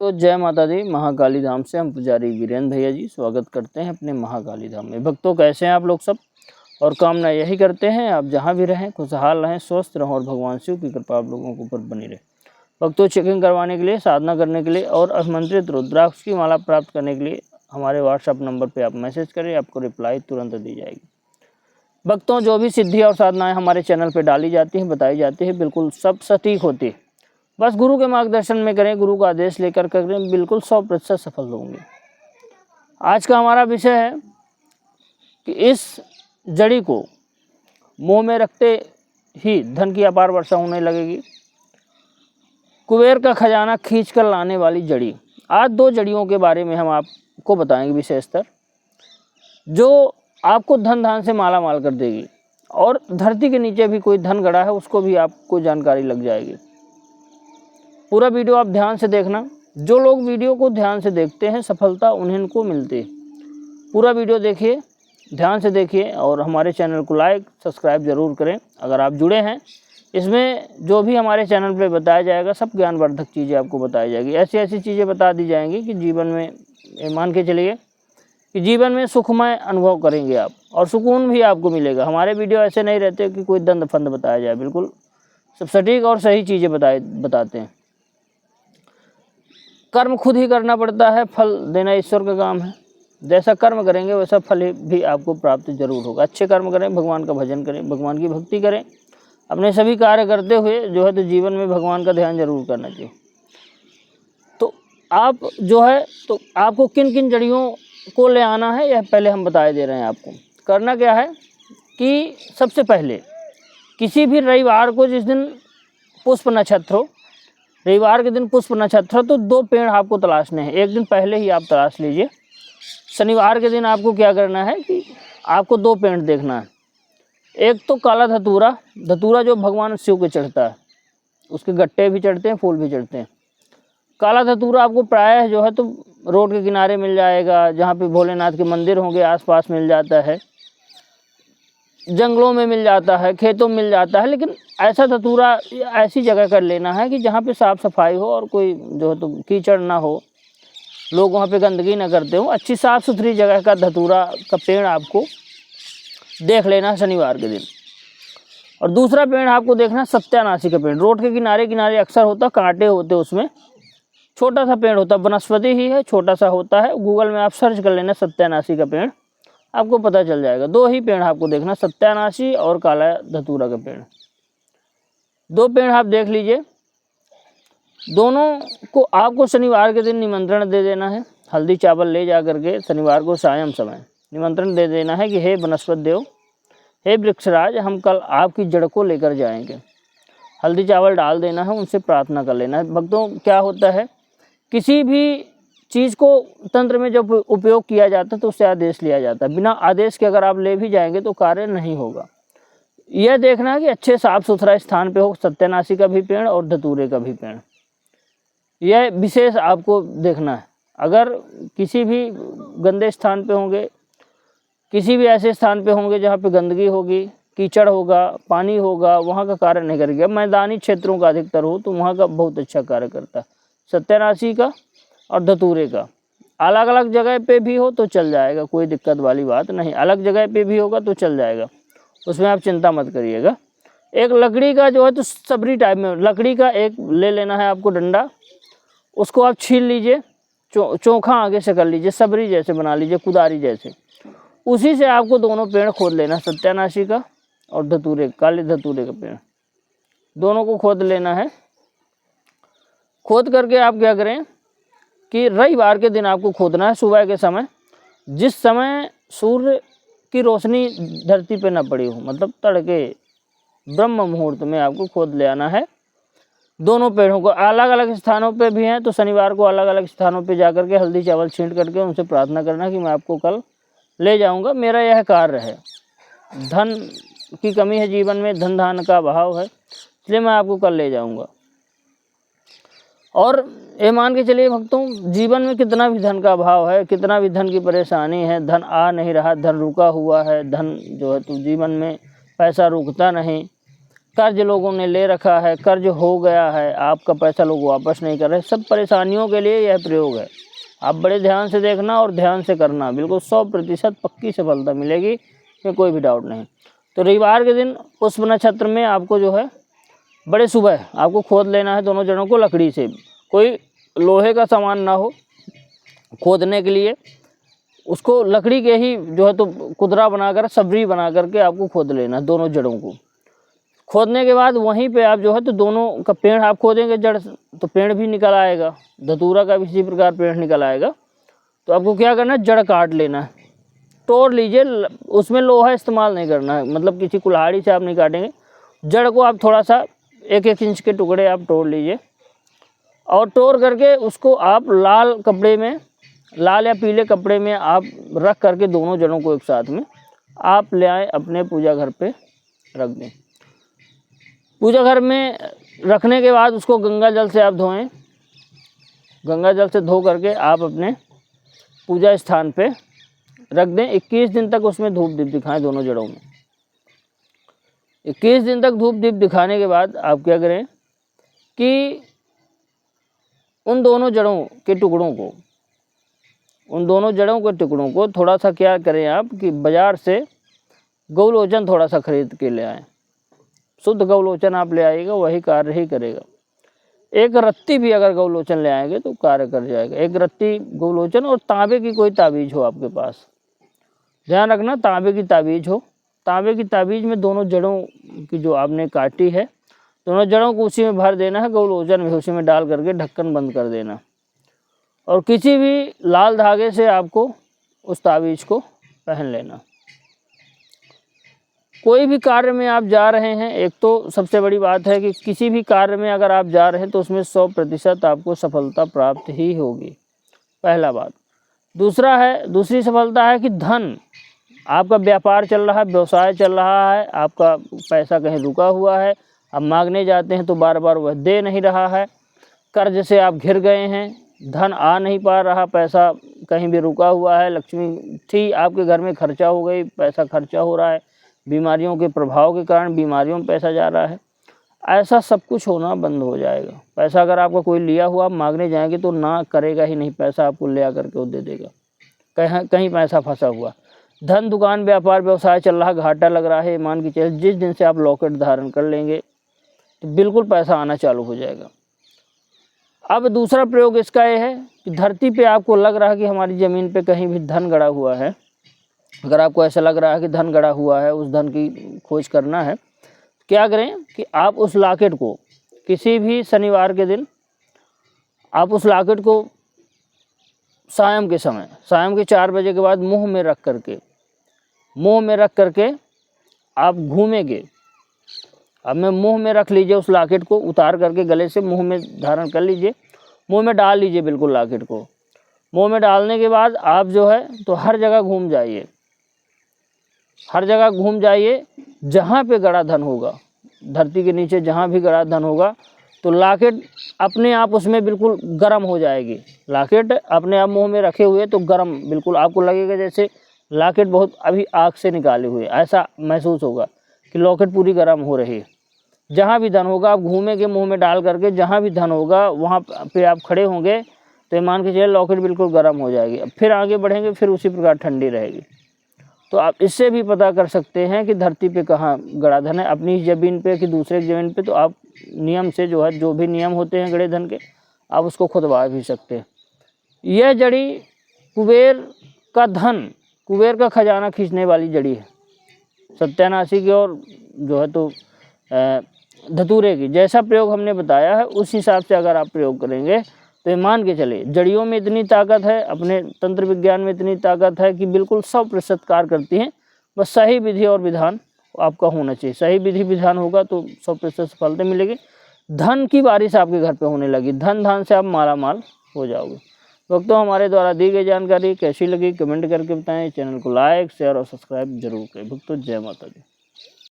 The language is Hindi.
तो जय माता दी। महाकाली धाम से हम पुजारी वीरेंद्र भैया जी स्वागत करते हैं अपने महाकाली धाम में। भक्तों, कैसे हैं आप लोग सब? और कामना यही करते हैं आप जहां भी रहें खुशहाल रहें, स्वस्थ रहें और भगवान शिव की कृपा आप लोगों के ऊपर बनी रहे। भक्तों, चेकिंग करवाने के लिए, साधना करने के लिए और अभिमंत्रित रुद्राक्ष की माला प्राप्त करने के लिए हमारे व्हाट्सएप नंबर पर आप मैसेज करें, आपको रिप्लाई तुरंत दी जाएगी। भक्तों, जो भी सिद्धि और साधनाएँ हमारे चैनल पर डाली जाती हैं, बताई जाती है, बिल्कुल सब सटीक होती है। बस गुरु के मार्गदर्शन में करें, गुरु का आदेश लेकर करें, बिल्कुल 100% सफल होंगे। आज का हमारा विषय है कि इस जड़ी को मुंह में रखते ही धन की अपार वर्षा होने लगेगी। कुबेर का खजाना खींच कर लाने वाली जड़ी। आज 2 जड़ियों के बारे में हम आपको बताएंगे विशेषतर, जो आपको धन धान से माला माल कर देगी और धरती के नीचे भी कोई धन गड़ा है उसको भी आपको जानकारी लग जाएगी। पूरा वीडियो आप ध्यान से देखना। जो लोग वीडियो को ध्यान से देखते हैं सफलता उन्हीं को मिलती है। पूरा वीडियो देखिए, ध्यान से देखिए और हमारे चैनल को लाइक सब्सक्राइब ज़रूर करें। अगर आप जुड़े हैं, इसमें जो भी हमारे चैनल पे बताया जाएगा सब ज्ञानवर्धक चीज़ें आपको बताई जाएगी। ऐसी ऐसी चीज़ें बता दी जाएंगी कि जीवन में मान के चलिए कि जीवन में सुखमय अनुभव करेंगे आप और सुकून भी आपको मिलेगा। हमारे वीडियो ऐसे नहीं रहते कि कोई दंड फंद बताया जाए, बिल्कुल सब सटीक और सही चीज़ें बताते हैं। कर्म खुद ही करना पड़ता है, फल देना ईश्वर का काम है। जैसा कर्म करेंगे वैसा फल भी आपको प्राप्त जरूर होगा। अच्छे कर्म करें, भगवान का भजन करें, भगवान की भक्ति करें, अपने सभी कार्य करते हुए जो है तो जीवन में भगवान का ध्यान जरूर करना चाहिए। तो आप जो है तो आपको किन किन जड़ियों को ले आना है यह पहले हम बताए दे रहे हैं। आपको करना क्या है कि सबसे पहले किसी भी रविवार को, जिस दिन पुष्प नक्षत्र हो, रविवार के दिन पुष्प नक्षत्र तो 2 पेड़ आपको तलाशने हैं। एक दिन पहले ही आप तलाश लीजिए। शनिवार के दिन आपको क्या करना है कि आपको 2 पेड़ देखना है। एक तो काला धतूरा, धतूरा जो भगवान शिव के चढ़ता है, उसके गट्टे भी चढ़ते हैं, फूल भी चढ़ते हैं। काला धतूरा आपको प्रायः जो है तो रोड के किनारे मिल जाएगा, जहाँ पे भोलेनाथ के मंदिर होंगे आसपास मिल जाता है, जंगलों में मिल जाता है, खेतों में मिल जाता है। लेकिन ऐसा धतूरा ऐसी जगह कर लेना है कि जहाँ पे साफ़ सफाई हो और कोई जो है तो कीचड़ ना हो, लोग वहाँ पे गंदगी ना करते हो। अच्छी साफ़ सुथरी जगह का धतूरा का पेड़ आपको देख लेना है शनिवार के दिन। और दूसरा पेड़ आपको देखना है सत्यानाशी का पेड़। रोड के किनारे किनारे अक्सर होता, कांटे होते उसमें, छोटा सा पेड़ होता, वनस्पति ही है, छोटा सा होता है। गूगल में आप सर्च कर लेना सत्यानाशी का पेड़, आपको पता चल जाएगा। 2 ही पेड़ आपको देखना, सत्यानाशी और काला धतूरा का पेड़। 2 पेड़ आप देख लीजिए। दोनों को आपको शनिवार के दिन निमंत्रण दे देना है। हल्दी चावल ले जा करके शनिवार को सायं समय निमंत्रण दे देना है कि हे वनस्पति देव, हे वृक्षराज, हम कल आपकी जड़ को लेकर जाएंगे। हल्दी चावल डाल देना है, उनसे प्रार्थना कर लेना है। भक्तों, क्या होता है, किसी भी चीज़ को तंत्र में जब उपयोग किया जाता है तो उससे आदेश लिया जाता है। बिना आदेश के अगर आप ले भी जाएंगे तो कार्य नहीं होगा। यह देखना है कि अच्छे साफ सुथरा स्थान पे हो, सत्यानाशी का भी पेड़ और धतूरे का भी पेड़, यह विशेष आपको देखना है। अगर किसी भी गंदे स्थान पे होंगे, किसी भी ऐसे स्थान पे होंगे जहाँ पे गंदगी होगी, कीचड़ होगा, पानी होगा, वहाँ का कार्य नहीं करेगा। मैदानी क्षेत्रों का अधिकतर हो तो वहाँ का बहुत अच्छा कार्य करता है। सत्यानाशी का और धतूरे का अलग अलग जगह पे भी हो तो चल जाएगा, कोई दिक्कत वाली बात नहीं। अलग जगह पे भी होगा तो चल जाएगा, उसमें आप चिंता मत करिएगा। एक लकड़ी का जो है तो सबरी टाइप में लकड़ी का एक ले लेना है आपको डंडा, उसको आप छील लीजिए, चोखा आगे से कर लीजिए, सबरी जैसे बना लीजिए, कुदारी जैसे। उसी से आपको दोनों पेड़ खोद लेना, सत्यानाशी का और धतूरे, काले धतूरे का पेड़, दोनों को खोद लेना है। खोद करके आप क्या करें कि रविवार के दिन आपको खोदना है सुबह के समय, जिस समय सूर्य की रोशनी धरती पे ना पड़ी हो, मतलब तड़के ब्रह्म मुहूर्त में आपको खोद ले आना है। दोनों पेड़ों को अलग अलग स्थानों पे भी हैं तो शनिवार को अलग अलग स्थानों पे जाकर के हल्दी चावल छींट करके उनसे प्रार्थना करना कि मैं आपको कल ले जाऊंगा, मेरा यह कार्य है। धन की कमी है जीवन में, धन धान का अभाव है, इसलिए मैं आपको कल ले जाऊंगा। और ये मान के चलिए भक्तों, जीवन में कितना भी धन का अभाव है, कितना भी धन की परेशानी है, धन आ नहीं रहा, धन रुका हुआ है, धन जो है तो जीवन में पैसा रुकता नहीं, कर्ज लोगों ने ले रखा है, कर्ज हो गया है, आपका पैसा लोग वापस नहीं कर रहे, सब परेशानियों के लिए यह प्रयोग है। आप बड़े ध्यान से देखना और ध्यान से करना, बिल्कुल 100% पक्की सफलता मिलेगी, इसमें कोई भी डाउट नहीं। तो रविवार के दिन पुष्प नक्षत्र में आपको जो है बड़े सुबह आपको खोद लेना है दोनों जड़ों को लकड़ी से, कोई लोहे का सामान ना हो खोदने के लिए, उसको लकड़ी के ही जो है तो कुदरा बनाकर सबरी बना करके आपको खोद लेना है दोनों जड़ों को। खोदने के बाद वहीं पे आप जो है तो दोनों का पेड़ आप खोदेंगे जड़ तो पेड़ भी निकल आएगा, धतूरा का भी इसी प्रकार पेड़ निकल आएगा। तो आपको क्या करना है, जड़ काट लेना है, तोड़ लीजिए, उसमें लोहा इस्तेमाल नहीं करना है, मतलब किसी कुल्हाड़ी से आप नहीं काटेंगे, जड़ को आप थोड़ा सा 1-1 इंच के टुकड़े आप तोड़ लीजिए और तोड़ करके उसको आप लाल कपड़े में, लाल या पीले कपड़े में आप रख करके दोनों जड़ों को एक साथ में आप ले आए अपने पूजा घर पे रख दें। पूजा घर में रखने के बाद उसको गंगा जल से आप धोएं, गंगा जल से धो करके आप अपने पूजा स्थान पे रख दें। 21 दिन तक उसमें धूप दीप दिखाएं दोनों जड़ों में। 21 दिन तक धूप दीप दिखाने के बाद आप क्या करें कि उन दोनों जड़ों के टुकड़ों को, उन दोनों जड़ों के टुकड़ों को थोड़ा सा क्या करें आप कि बाज़ार से गौलोचन थोड़ा सा खरीद के ले आएँ। शुद्ध गौलोचन आप ले आइएगा, वही कार्य ही करेगा। एक रत्ती भी अगर गौलोचन ले आएंगे तो कार्य कर जाएगा। एक रत्ती गौलोचन और तांबे की कोई ताबीज़ हो आपके पास, ध्यान रखना तांबे की ताबीज़ हो। तांबे की ताबीज़ में दोनों जड़ों की जो आपने काटी है, दोनों जड़ों को उसी में भर देना है, गौलोचन में उसी में डाल करके ढक्कन बंद कर देना और किसी भी लाल धागे से आपको उस ताबीज़ को पहन लेना। कोई भी कार्य में आप जा रहे हैं, एक तो सबसे बड़ी बात है कि किसी भी कार्य में अगर आप जा रहे हैं तो उसमें 100% आपको सफलता प्राप्त ही होगी, पहला बात। दूसरी सफलता है कि धन, आपका व्यापार चल रहा है, व्यवसाय चल रहा है, आपका पैसा कहीं रुका हुआ है, आप मांगने जाते हैं तो बार बार वह दे नहीं रहा है, कर्ज से आप घिर गए हैं, धन आ नहीं पा रहा, पैसा कहीं भी रुका हुआ है, लक्ष्मी थी आपके घर में खर्चा हो गई, पैसा खर्चा हो रहा है, बीमारियों के प्रभाव के कारण बीमारियों में पैसा जा रहा है, ऐसा सब कुछ होना बंद हो जाएगा। पैसा अगर आपका कोई लिया हुआ आप मांगने जाएंगे तो ना करेगा ही नहीं, पैसा आपको ले आकर के वो दे देगा, कहीं पैसा फंसा हुआ। धन, दुकान, व्यापार, व्यवसाय चल रहा, घाटा लग रहा है, मान के चलिए जिस दिन से आप लॉकेट धारण कर लेंगे तो बिल्कुल पैसा आना चालू हो जाएगा। अब दूसरा प्रयोग इसका ये है कि धरती पे आपको लग रहा है कि हमारी ज़मीन पे कहीं भी धन गड़ा हुआ है, अगर आपको ऐसा लग रहा है कि धन गड़ा हुआ है, उस धन की खोज करना है, क्या करें कि आप उस लॉकेट को किसी भी शनिवार के दिन आप उस लॉकेट को शाम के 4 बजे के बाद मुंह में रख करके आप घूमेंगे। अब मैं मुंह में रख लीजिए, उस लॉकेट को उतार करके गले से मुंह में धारण कर लीजिए, मुंह में डाल लीजिए, बिल्कुल लॉकेट को मुंह में डालने के बाद आप जो है तो हर जगह घूम जाइए, हर जगह घूम जाइए जहाँ पे गड़ा धन होगा, धरती के नीचे जहाँ भी गड़ा धन होगा तो लॉकेट अपने आप उसमें बिल्कुल गर्म हो जाएगी। लॉकेट अपने आप मुंह में रखे हुए तो गर्म, बिल्कुल आपको लगेगा जैसे लॉकेट बहुत अभी आग से निकाले हुए, ऐसा महसूस होगा कि लॉकेट पूरी गर्म हो रही है। जहाँ भी धन होगा आप घूमेंगे मुंह में डाल करके, जहाँ भी धन होगा वहाँ पे आप खड़े होंगे तो मान के चलिए लॉकेट बिल्कुल गर्म हो जाएगी। अब फिर आगे बढ़ेंगे, फिर उसी प्रकार ठंडी रहेगी। तो आप इससे भी पता कर सकते हैं कि धरती पे कहाँ गड़ा धन है, अपनी ज़मीन पे कि दूसरे की ज़मीन पे। तो आप नियम से जो है, जो भी नियम होते हैं गड़े धन के, आप उसको खुदवा भी सकते हैं। यह जड़ी कुबेर का धन, कुबेर का खजाना खींचने वाली जड़ी है, सत्यानाशी की और जो है तो धतूरे की। जैसा प्रयोग हमने बताया है उस हिसाब से अगर आप प्रयोग करेंगे तो मान के चले जड़ियों में इतनी ताकत है, अपने तंत्र विज्ञान में इतनी ताकत है कि बिल्कुल 100% कार्य करती हैं। बस सही विधि और विधान आपका होना चाहिए। सही विधि विधान होगा तो 100% सफलता मिलेगी। धन की बारिश आपके घर पे होने लगी, धन धान से आप माला माल हो जाओगे। दोस्तों, हमारे द्वारा दी गई जानकारी कैसी लगी कमेंट करके बताएं। चैनल को लाइक, शेयर और सब्सक्राइब जरूर करें। भक्तों, जय माता दी।